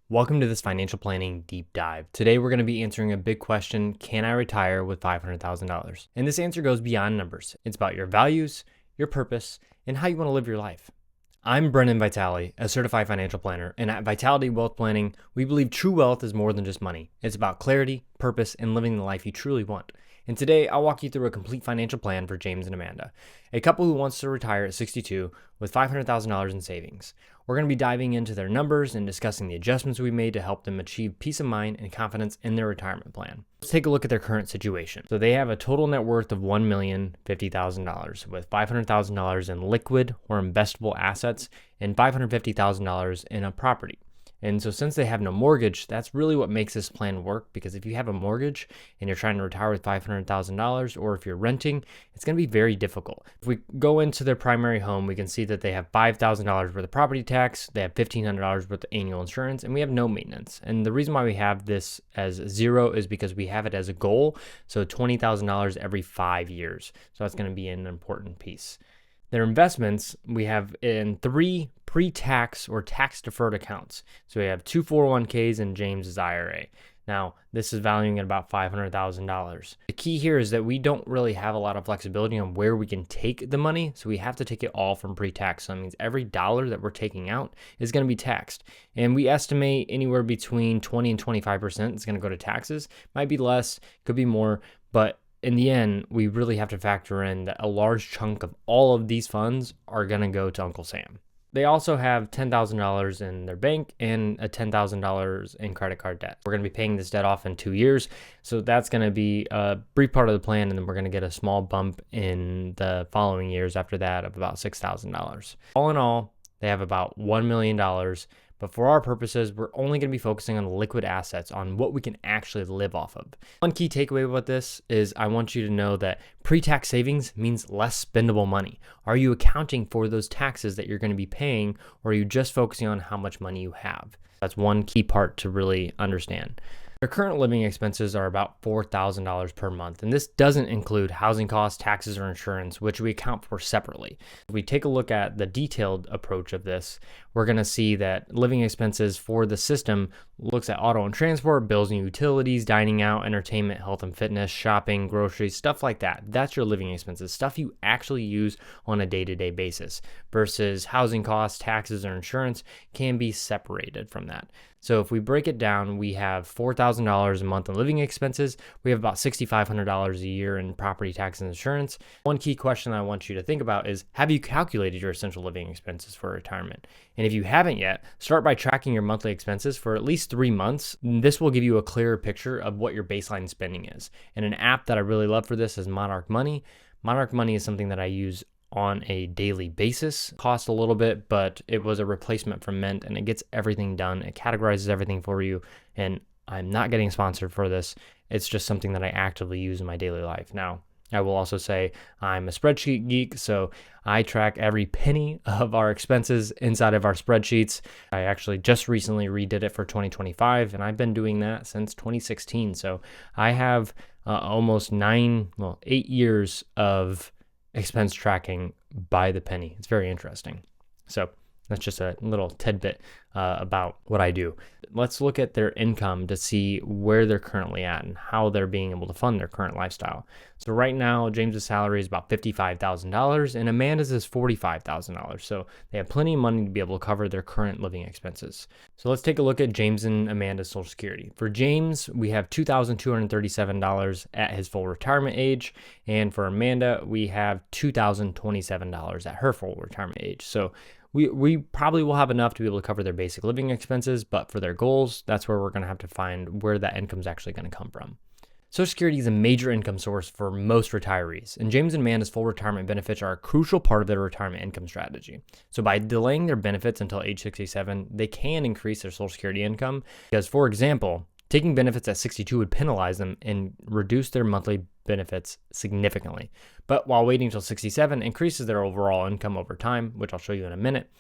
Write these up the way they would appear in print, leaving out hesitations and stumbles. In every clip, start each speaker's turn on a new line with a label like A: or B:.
A: Welcome to this financial planning deep dive. Today we're going to be answering a big question: can I retire with $500,000? And this answer goes beyond numbers. It's about your values, your purpose, and how you want to live your life. I'm Brennan Vitale, a certified financial planner, and at Vitality Wealth Planning, we believe true wealth is more than just money. It's about clarity, purpose, and living the life you truly want. And today, I'll walk you through a complete financial plan for James and Amanda, a couple who wants to retire at 62 with $500,000 in savings. We're going to be diving into their numbers and discussing the adjustments we made to help them achieve peace of mind and confidence in their retirement plan. Let's take a look at their current situation. So they have a total net worth of $1,050,000 with $500,000 in liquid or investable assets and $550,000 in a property. And so since they have no mortgage, that's really what makes this plan work, because if you have a mortgage and you're trying to retire with $500,000, or if you're renting, it's going to be very difficult. If we go into their primary home, we can see that they have $5,000 worth of property tax, they have $1,500 worth of annual insurance, and we have no maintenance. And the reason why we have this as zero is because we have it as a goal, so $20,000 every 5 years. So that's going to be an important piece. Their investments, we have in 3 pre-tax or tax-deferred accounts. So we have 2 401ks and James's IRA. Now, this is valuing at about $500,000. The key here is that we don't really have a lot of flexibility on where we can take the money, so we have to take it all from pre-tax. So that means every dollar that we're taking out is going to be taxed. And we estimate anywhere between 20 and 25% is going to go to taxes. Might be less, could be more, but in the end, we really have to factor in that a large chunk of all of these funds are going to go to Uncle Sam. They also have $10,000 in their bank and a $10,000 in credit card debt. We're going to be paying this debt off in 2 years, so that's going to be a brief part of the plan, and then we're going to get a small bump in the following years after that of about $6,000. All in all, they have about $1 million. But for our purposes, we're only going to be focusing on liquid assets, on what we can actually live off of. One key takeaway about this is I want you to know that pre-tax savings means less spendable money. Are you accounting for those taxes that you're going to be paying, or are you just focusing on how much money you have? That's one key part to really understand. Their current living expenses are about $4,000 per month, and this doesn't include housing costs, taxes, or insurance, which we account for separately. If we take a look at the detailed approach of this, we're going to see that living expenses for the system looks at auto and transport, bills and utilities, dining out, entertainment, health and fitness, shopping, groceries, stuff like that. That's your living expenses, stuff you actually use on a day-to-day basis, versus housing costs, taxes, or insurance can be separated from that. So if we break it down, we have $4,000 a month in living expenses. We have about $6,500 a year in property tax and insurance. One key question I want you to think about is, have you calculated your essential living expenses for retirement? And if you haven't yet, start by tracking your monthly expenses for at least 3 months. This will give you a clearer picture of what your baseline spending is. And an app that I really love for this is Monarch Money. Monarch Money is something that I use on a daily basis. Costs a little bit, but it was a replacement from Mint, and it gets everything done. It categorizes everything for you, and I'm not getting sponsored for this. It's just something that I actively use in my daily life. Now, I will also say I'm a spreadsheet geek, so I track every penny of our expenses inside of our spreadsheets. I actually just recently redid it for 2025, and I've been doing that since 2016. So I have almost 8 years of expense tracking by the penny. It's very interesting. So that's just a little tidbit about what I do. Let's look at their income to see where they're currently at and how they're being able to fund their current lifestyle. So right now, James's salary is about $55,000 and Amanda's is $45,000. So they have plenty of money to be able to cover their current living expenses. So let's take a look at James and Amanda's Social Security. For James, we have $2,237 at his full retirement age. And for Amanda, we have $2,027 at her full retirement age. So we probably will have enough to be able to cover their basic living expenses, but for their goals, that's where we're going to have to find where that income is actually going to come from. Social Security is a major income source for most retirees, and James and Amanda's full retirement benefits are a crucial part of their retirement income strategy. So by delaying their benefits until age 67, they can increase their Social Security income because, for example, taking benefits at 62 would penalize them and reduce their monthly benefits significantly. But while waiting until 67 increases their overall income over time, which I'll show you in a minute.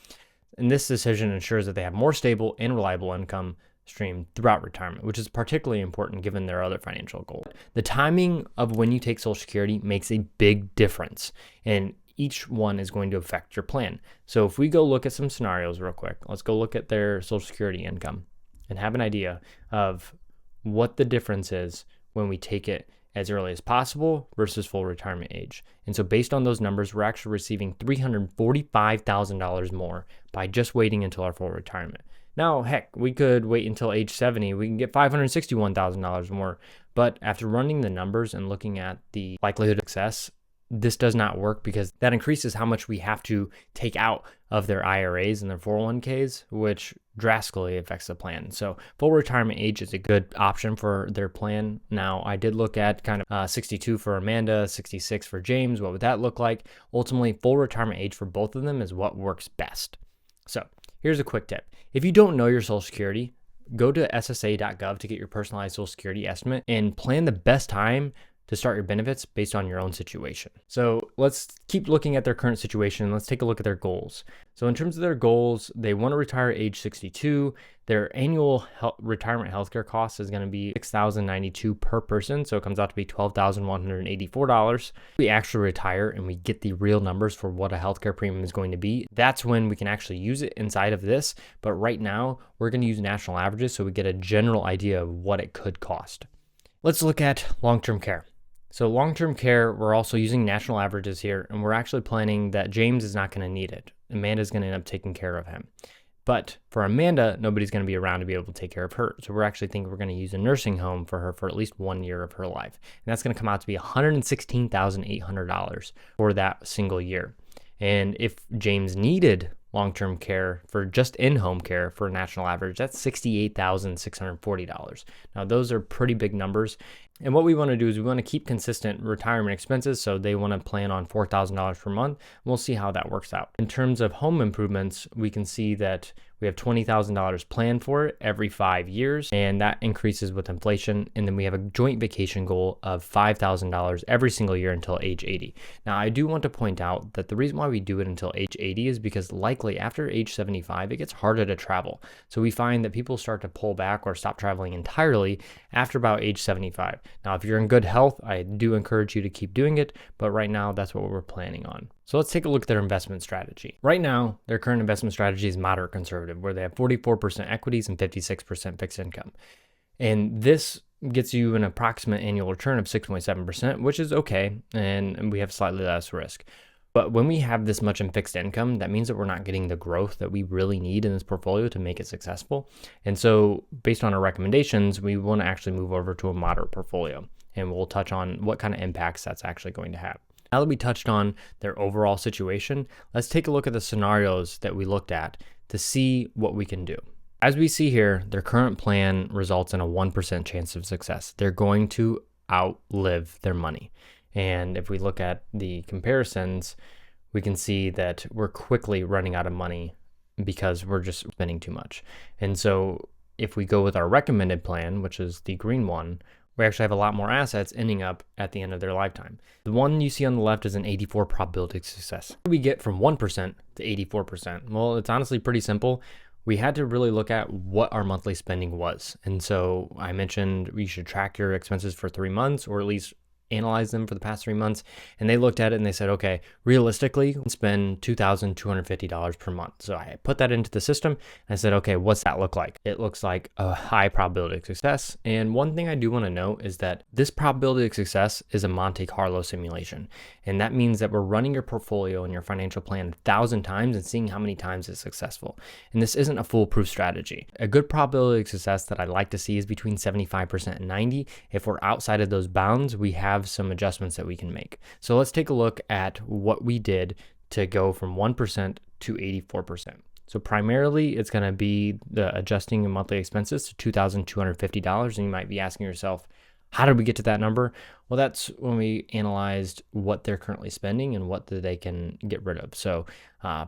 A: And this decision ensures that they have more stable and reliable income stream throughout retirement, which is particularly important given their other financial goals. The timing of when you take Social Security makes a big difference, and each one is going to affect your plan. So if we go look at some scenarios real quick, let's go look at their Social Security income. and have an idea of what the difference is when we take it as early as possible versus full retirement age. And so based on those numbers, we're actually receiving $345,000 more by just waiting until our full retirement. Now, heck, we could wait until age 70. We can get $561,000 more. But after running the numbers and looking at the likelihood of success, this does not work because that increases how much we have to take out of their IRAs and their 401ks, which drastically affects the plan. So full retirement age is a good option for their plan. Now, I did look at kind of 62 for Amanda, 66 for James. What would that look like? Ultimately, full retirement age for both of them is what works best. So here's a quick tip. If you don't know your Social Security, go to ssa.gov to get your personalized Social Security estimate and plan the best time to start your benefits based on your own situation. So let's keep looking at their current situation. Let's take a look at their goals. So in terms of their goals, they want to retire at age 62. Their annual retirement healthcare cost is going to be $6,092 per person. So it comes out to be $12,184. We actually retire and we get the real numbers for what a healthcare premium is going to be. That's when we can actually use it inside of this. But right now, we're going to use national averages so we get a general idea of what it could cost. Let's look at long-term care. So long-term care, we're also using national averages here, and we're actually planning that James is not going to need it. Amanda's going to end up taking care of him. But for Amanda, nobody's going to be around to be able to take care of her. So we're actually thinking we're going to use a nursing home for her for at least 1 year of her life. And that's going to come out to be $116,800 for that single year. And if James needed long-term care for just in-home care for a national average, that's $68,640. Now, those are pretty big numbers. And what we want to do is we want to keep consistent retirement expenses. So they want to plan on $4,000 per month. We'll see how that works out. In terms of home improvements, we can see that we have $20,000 planned for it every 5 years, and that increases with inflation. And then we have a joint vacation goal of $5,000 every single year until age 80. Now, I do want to point out that the reason why we do it until age 80 is because likely after age 75, it gets harder to travel. So we find that people start to pull back or stop traveling entirely after about age 75. Now, if you're in good health, I do encourage you to keep doing it, but right now that's what we're planning on. So let's take a look at their investment strategy. Right now, their current investment strategy is moderate conservative, where they have 44% equities and 56% fixed income. And this gets you an approximate annual return of 6.7%, which is okay, and we have slightly less risk. But when we have this much in fixed income, that means that we're not getting the growth that we really need in this portfolio to make it successful. And so based on our recommendations, we want to actually move over to a moderate portfolio. And we'll touch on what kind of impacts that's actually going to have. Now that we touched on their overall situation, let's take a look at the scenarios that we looked at to see what we can do. As we see here, their current plan results in a 1% chance of success. They're going to outlive their money. And if we look at the comparisons, we can see that we're quickly running out of money because we're just spending too much. And so if we go with our recommended plan, which is the green one, we actually have a lot more assets ending up at the end of their lifetime. The one you see on the left is an 84 probability of success. How do we get from 1% to 84%? Well, it's honestly pretty simple. We had to really look at what our monthly spending was. And so I mentioned we should track your expenses for 3 months, or at least analyze them for the past 3 months. And they looked at it and they said, okay, realistically, spend $2,250 per month. So I put that into the system and I said, okay, what's that look like? It looks like a high probability of success. And one thing I do want to note is that this probability of success is a Monte Carlo simulation. And that means that we're running your portfolio and your financial plan 1,000 times and seeing how many times it's successful. And this isn't a foolproof strategy. A good probability of success that I like to see is between 75% and 90. If we're outside of those bounds, we have some adjustments that we can make. So let's take a look at what we did to go from 1% to 84%. So primarily it's going to be the adjusting monthly expenses to $2,250. And you might be asking yourself, how did we get to that number? Well, that's when we analyzed what they're currently spending and what they can get rid of. So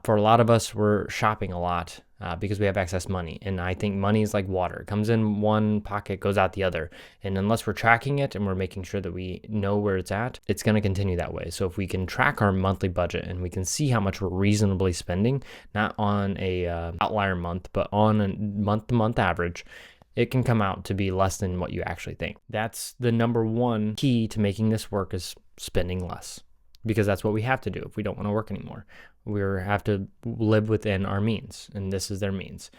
A: for a lot of us, we're shopping a lot because we have excess money. And I think money is like water. It comes in one pocket, goes out the other. And unless we're tracking it and we're making sure that we know where it's at, it's going to continue that way. So if we can track our monthly budget and we can see how much we're reasonably spending, not on a outlier month, but on a month-to-month average, it can come out to be less than what you actually think. That's the number one key to making this work, is spending less, because that's what we have to do if we don't want to work anymore. We have to live within our means, and this is their means.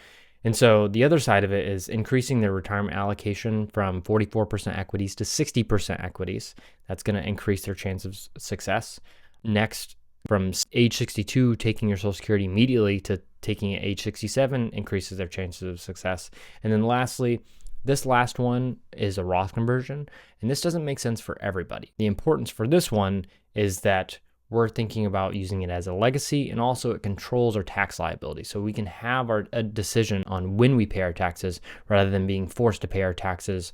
A: And so the other side of it is increasing their retirement allocation from 44% equities to 60% equities. That's going to increase their chance of success. Next, from age 62, taking your Social Security immediately to taking it age 67 increases their chances of success. And then lastly, this last one is a Roth conversion, and this doesn't make sense for everybody. The importance for this one is that we're thinking about using it as a legacy, and also it controls our tax liability. So we can have a decision on when we pay our taxes rather than being forced to pay our taxes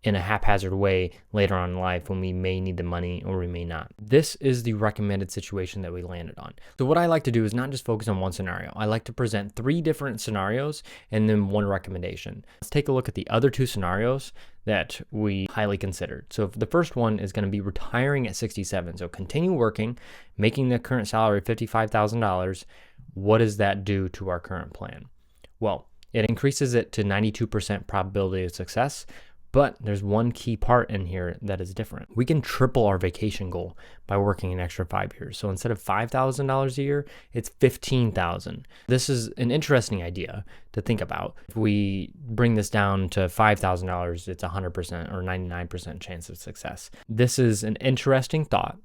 A: in a haphazard way later on in life when we may need the money or we may not. This is the recommended situation that we landed on. So what I like to do is not just focus on one scenario. I like to present 3 different scenarios and then one recommendation. Let's take a look at the other 2 scenarios that we highly considered. So the first one is going to be retiring at 67. So continue working, making the current salary $55,000. What does that do to our current plan? Well, it increases it to 92% probability of success. But there's one key part in here that is different. We can triple our vacation goal by working an extra 5 years. So instead of $5,000 a year, it's $15,000. This is an interesting idea to think about. If we bring this down to $5,000, it's 100% or 99% chance of success. This is an interesting thought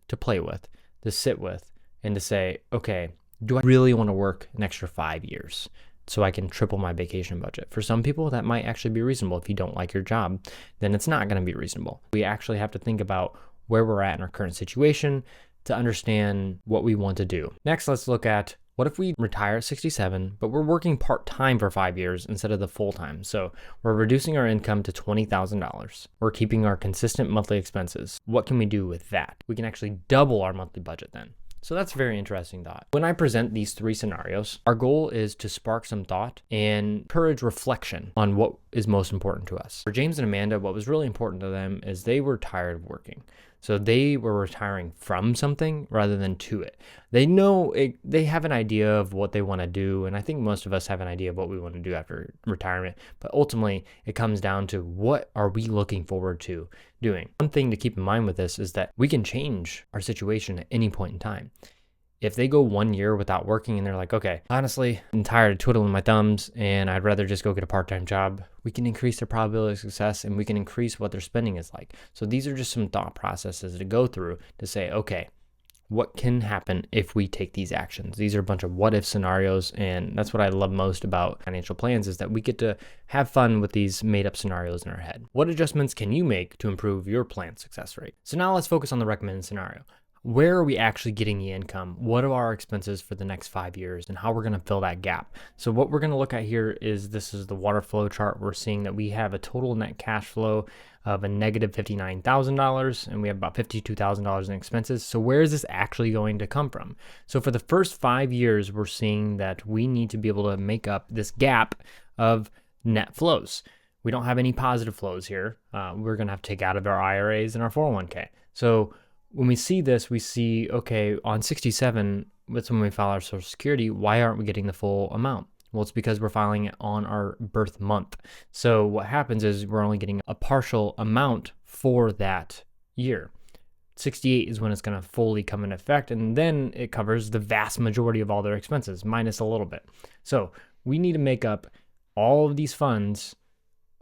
A: to play with, to sit with, and to say, okay, do I really want to work an extra 5 years? So I can triple my vacation budget. For some people, that might actually be reasonable. If you don't like your job, then it's not going to be reasonable. We actually have to think about where we're at in our current situation to understand what we want to do. Next, let's look at what if we retire at 67, but we're working part-time for 5 years instead of the full-time. So we're reducing our income to $20,000. We're keeping our consistent monthly expenses. What can we do with that? We can actually double our monthly budget then. So that's a very interesting thought. When I present these 3 scenarios, our goal is to spark some thought and encourage reflection on what is most important to us. For James and Amanda, what was really important to them is they were tired of working. So they were retiring from something rather than to it. They know they have an idea of what they want to do. And I think most of us have an idea of what we want to do after retirement. But ultimately, it comes down to what are we looking forward to doing? One thing to keep in mind with this is that we can change our situation at any point in time. If they go 1 year without working and they're like, okay, honestly, I'm tired of twiddling my thumbs and I'd rather just go get a part-time job, we can increase their probability of success and we can increase what their spending is like. So these are just some thought processes to go through to say, okay, what can happen if we take these actions? These are a bunch of what if scenarios, and that's what I love most about financial plans is that we get to have fun with these made up scenarios in our head. What adjustments can you make to improve your plan success rate? So now let's focus on the recommended scenario. Where are we actually getting the income? What are our expenses for the next 5 years and how we're going to fill that gap? So what we're going to look at here is this is the water flow chart. We're seeing that we have a total net cash flow of a negative $59,000 and we have about $52,000 in expenses. So where is this actually going to come from? So for the first 5 years, we're seeing that we need to be able to make up this gap of net flows. We don't have any positive flows here. We're going to have to take out of our IRAs and our 401k. So when we see this, we see, okay, on 67, that's when we file our Social Security, why aren't we getting the full amount? Well, it's because we're filing it on our birth month. So what happens is we're only getting a partial amount for that year. 68 is when it's going to fully come into effect, and then it covers the vast majority of all their expenses, minus a little bit. So we need to make up all of these funds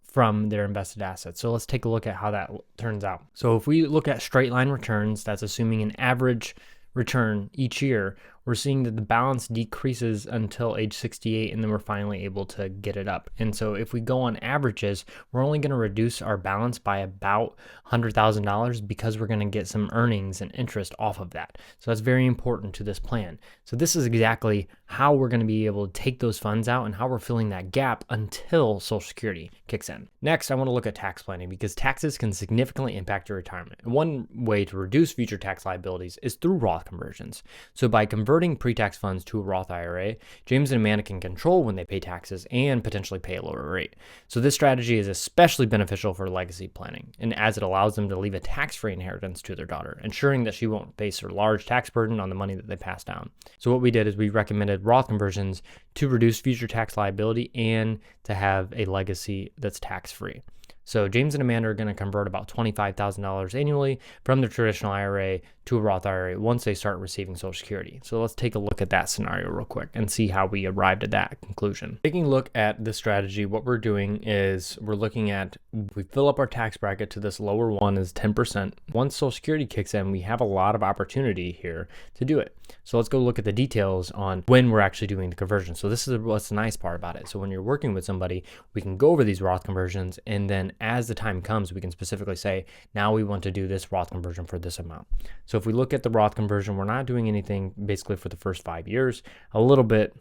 A: from their invested assets. So let's take a look at how that turns out. So if we look at straight line returns, that's assuming an average return each year, we're seeing that the balance decreases until age 68, and then we're finally able to get it up. And so if we go on averages, we're only going to reduce our balance by about $100,000 because we're going to get some earnings and interest off of that. So that's very important to this plan. So this is exactly how we're going to be able to take those funds out and how we're filling that gap until Social Security kicks in. Next, I want to look at tax planning because taxes can significantly impact your retirement. And one way to reduce future tax liabilities is through Roth conversions. So by converting pre-tax funds to a Roth IRA, James and Amanda can control when they pay taxes and potentially pay a lower rate. So this strategy is especially beneficial for legacy planning, and as it allows them to leave a tax-free inheritance to their daughter, ensuring that she won't face a large tax burden on the money that they pass down. So what we did is we recommended Roth conversions to reduce future tax liability and to have a legacy that's tax-free. So James and Amanda are going to convert about $25,000 annually from the traditional IRA to a Roth IRA once they start receiving Social Security. So let's take a look at that scenario real quick and see how we arrived at that conclusion. Taking a look at the strategy, what we're doing is we're looking at, we fill up our tax bracket to this lower one is 10%. Once Social Security kicks in, we have a lot of opportunity here to do it. So let's go look at the details on when we're actually doing the conversion. So this is what's the nice part about it. So when you're working with somebody, we can go over these Roth conversions, and then as the time comes, we can specifically say, now we want to do this Roth conversion for this amount. So if we look at the Roth conversion, we're not doing anything basically for the first 5 years, a little bit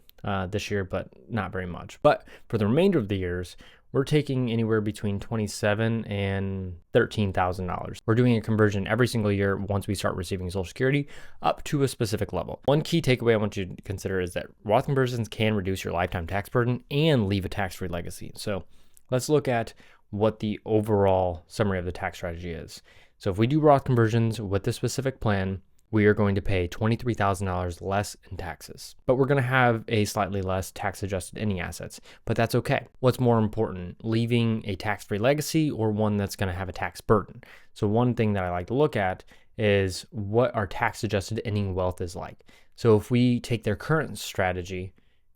A: this year, but not very much. But for the remainder of the years, we're taking anywhere between $27,000 and $13,000. We're doing a conversion every single year once we start receiving Social Security up to a specific level. One key takeaway I want you to consider is that Roth conversions can reduce your lifetime tax burden and leave a tax-free legacy. So let's look at what the overall summary of the tax strategy is. So if we do Roth conversions with this specific plan, we are going to pay $23,000 less in taxes, but we're going to have a slightly less tax adjusted ending assets, but that's okay. What's more important, leaving a tax-free legacy or one that's going to have a tax burden? So one thing that I like to look at is what our tax adjusted ending wealth is like. So if we take their current strategy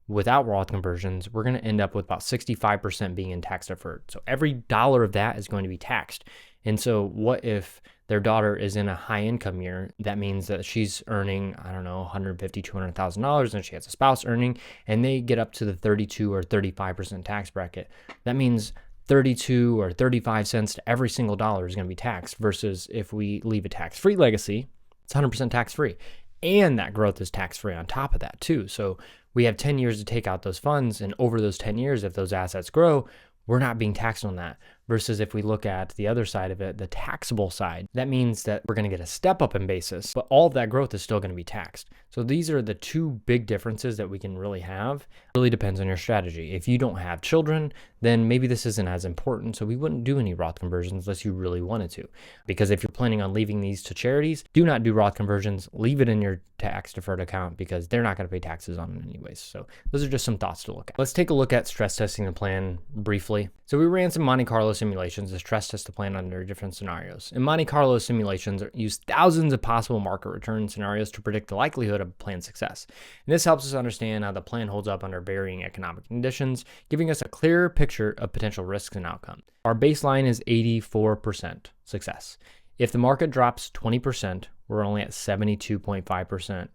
A: without Roth conversions, we're going to end up with about 65% being in tax deferred. So every dollar of that is going to be taxed. And so what if their daughter is in a high income year? That means that she's earning, I don't know, $150,000, $200,000, and she has a spouse earning, and they get up to the 32 or 35% tax bracket. That means 32 or 35 cents to every single dollar is going to be taxed, versus if we leave a tax-free legacy, it's 100% tax-free. And that growth is tax-free on top of that too. So we have 10 years to take out those funds, and over those 10 years, if those assets grow, we're not being taxed on that. Versus if we look at the other side of it, the taxable side, that means that we're going to get a step up in basis, but all of that growth is still going to be taxed. So these are the two big differences that we can really have. It really depends on your strategy. If you don't have children, then maybe this isn't as important. So we wouldn't do any Roth conversions unless you really wanted to. Because if you're planning on leaving these to charities, do not do Roth conversions. Leave it in your tax deferred account because they're not going to pay taxes on it anyways. So those are just some thoughts to look at. Let's take a look at stress testing the plan briefly. So we ran some Monte Carlo simulations to stress test the plan under different scenarios. In Monte Carlo simulations use thousands of possible market return scenarios to predict the likelihood of plan success. And this helps us understand how the plan holds up under varying economic conditions, giving us a clearer picture of potential risks and outcomes. Our baseline is 84% success. If the market drops 20%, we're only at 72.5%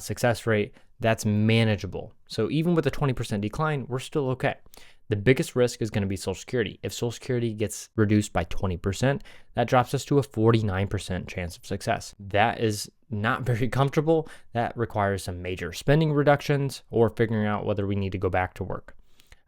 A: success rate. That's manageable. So even with a 20% decline, we're still okay. The biggest risk is going to be Social Security. If Social Security gets reduced by 20%, that drops us to a 49% chance of success. That is not very comfortable. That requires some major spending reductions or figuring out whether we need to go back to work.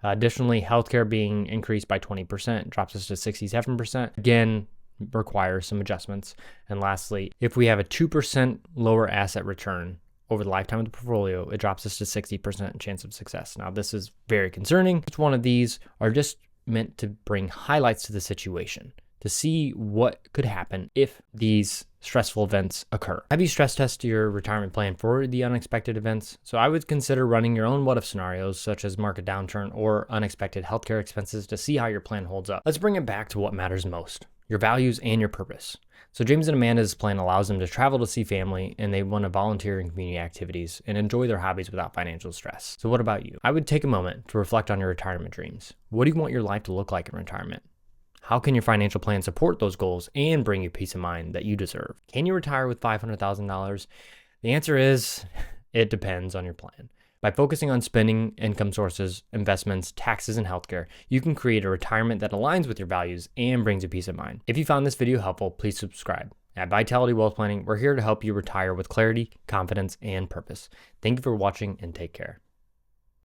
A: Additionally, healthcare being increased by 20% drops us to 67%. Again, requires some adjustments. And lastly, if we have a 2% lower asset return over the lifetime of the portfolio, it drops us to 60% chance of success. Now, this is very concerning. Each one of these are just meant to bring highlights to the situation, to see what could happen if these stressful events occur. Have you stress tested your retirement plan for the unexpected events? So I would consider running your own what if scenarios, such as market downturn or unexpected healthcare expenses, to see how your plan holds up. Let's bring it back to what matters most: your values and your purpose. So James and Amanda's plan allows them to travel to see family, and they want to volunteer in community activities and enjoy their hobbies without financial stress. So what about you? I would take a moment to reflect on your retirement dreams. What do you want your life to look like in retirement? How can your financial plan support those goals and bring you peace of mind that you deserve? Can you retire with $500,000? The answer is, it depends on your plan. By focusing on spending, income sources, investments, taxes, and healthcare, you can create a retirement that aligns with your values and brings you peace of mind. If you found this video helpful, please subscribe. At Vitality Wealth Planning, we're here to help you retire with clarity, confidence, and purpose. Thank you for watching, and take care.